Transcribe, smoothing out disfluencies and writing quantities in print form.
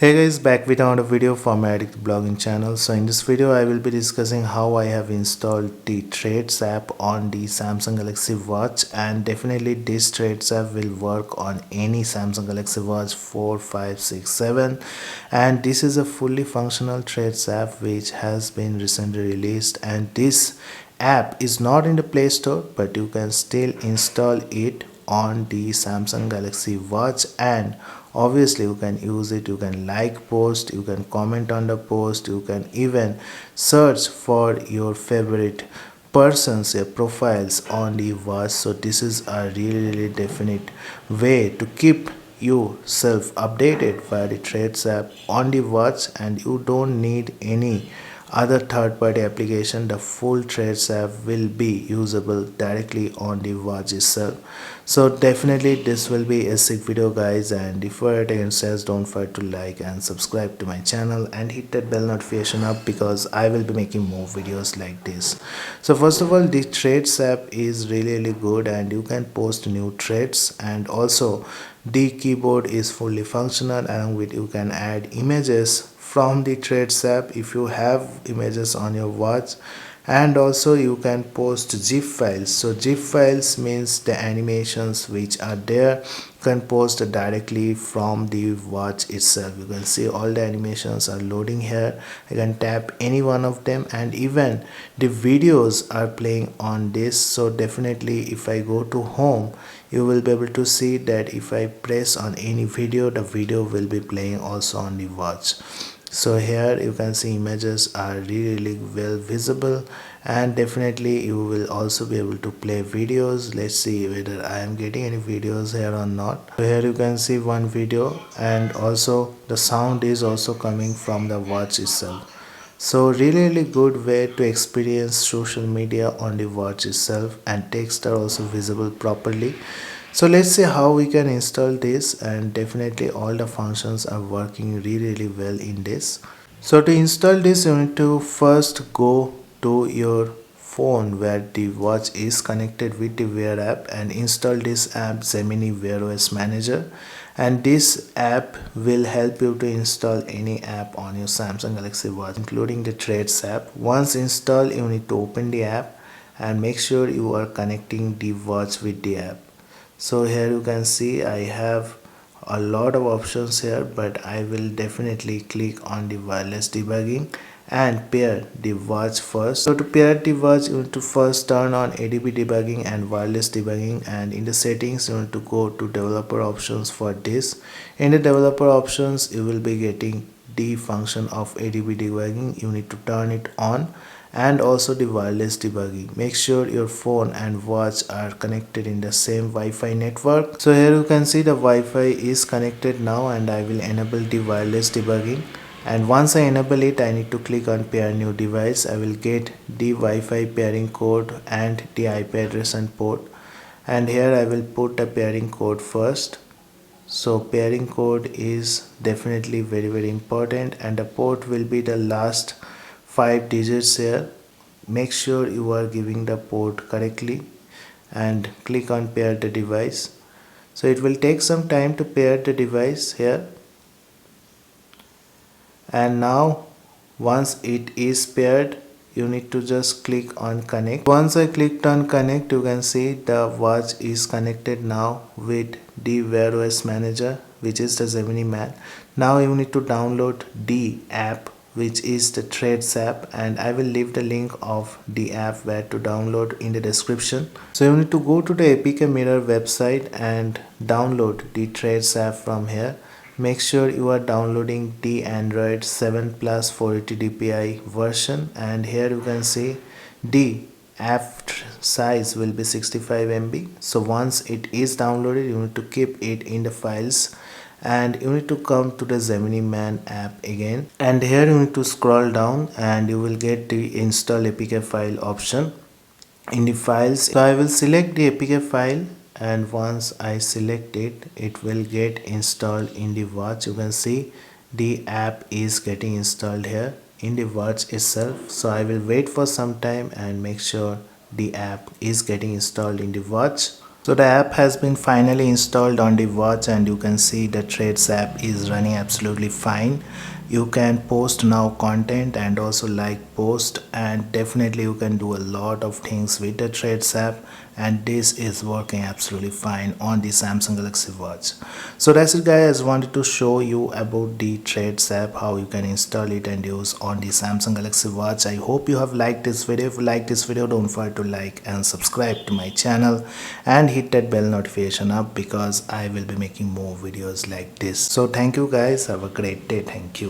Hey guys, back with another video from my Addict Blogging channel. So in this video I will be discussing how I have installed the Trades app on the Samsung Galaxy Watch, and definitely this Trades app will work on any Samsung Galaxy Watch 4, 5, 6, 7, and this is a fully functional Trades app which has been recently released, and this app is not in the Play Store but you can still install it on the Samsung Galaxy Watch, and obviously you can use it. You can like post, you can comment on the post, you can even search for your favorite persons, your profiles on the watch. So this is a really definite way to keep yourself updated via the Trades app on the watch, and you don't need any other third-party application. The full Trades app will be usable directly on the watch itself. So definitely this will be a sick video guys, and before it ends, don't forget to like and subscribe to my channel and hit that bell notification up, because I will be making more videos like this. So first of all, the Trades app is really good and you can post new trades, and also the keyboard is fully functional. Along with, you can add images from the Trades app if you have images on your watch, and also you can post GIF files. So GIF files means the animations which are there, you can post directly from the watch itself. You can see all the animations are loading here. I can tap any one of them, and even the videos are playing on this. So definitely if I go to home, you will be able to see that if I press on any video, the video will be playing also on the watch. So here you can see images are really well visible, and definitely you will also be able to play videos. Let's see whether I am getting any videos here or not. So here you can see one video, and also the sound is also coming from the watch itself. So really good way to experience social media on the watch itself, and text are also visible properly. So let's see how we can install this, and definitely all the functions are working really well in this. So to install this, you need to first go to your phone where the watch is connected with the Wear app, and install this app, Gemini Wear OS Manager, and this app will help you to install any app on your Samsung Galaxy Watch, including the Trades app. Once installed, you need to open the app and make sure you are connecting the watch with the app. So here you can see I have a lot of options here, but I will definitely click on the wireless debugging and pair the watch first. So to pair the watch, you need to first turn on ADB debugging and wireless debugging, and in the settings you need to go to developer options for this. In the developer options, you will be getting the function of ADB debugging. You need to turn it on, and also the wireless debugging. Make sure your phone and watch are connected in the same Wi-Fi network. So here you can see the Wi-Fi is connected now, and I will enable the wireless debugging. And once I enable it, I need to click on pair new device. I will get the Wi-Fi pairing code and the IP address and port, and here I will put the pairing code first. So pairing code is definitely very important, and the port will be the last 5 digits here. Make sure you are giving the port correctly and click on pair the device. So it will take some time to pair the device here, and now once it is paired, you need to just click on connect. Once I clicked on connect, you can see the watch is connected now with the Wear OS Manager, which is the Gemini Man. Now you need to download the app, which is the Trades app, and I will leave the link of the app where to download in the description. So you need to go to the APK Mirror website and download the Trades app from here. Make sure you are downloading the Android 7 Plus 480 dpi version, and here you can see the app size will be 65 MB. So once it is downloaded, you need to keep it in the files, and you need to come to the Gemini Man app again, and here you need to scroll down and you will get the install APK file option in the files. So I will select the APK file, and once I select it, it will get installed in the watch. You can see the app is getting installed here in the watch itself. So I will wait for some time and make sure the app is getting installed in the watch. So the app has been finally installed on the watch, and you can see the Threads app is running absolutely fine. You can post now content and also like post, and definitely you can do a lot of things with the Threads app, and this is working absolutely fine on the Samsung Galaxy Watch. So that's it guys, I wanted to show you about the Threads app, how you can install it and use on the Samsung Galaxy Watch. I hope you have liked this video. If you like this video, don't forget to like and subscribe to my channel and hit that bell notification up, because I will be making more videos like this. So thank you guys, have a great day. Thank you.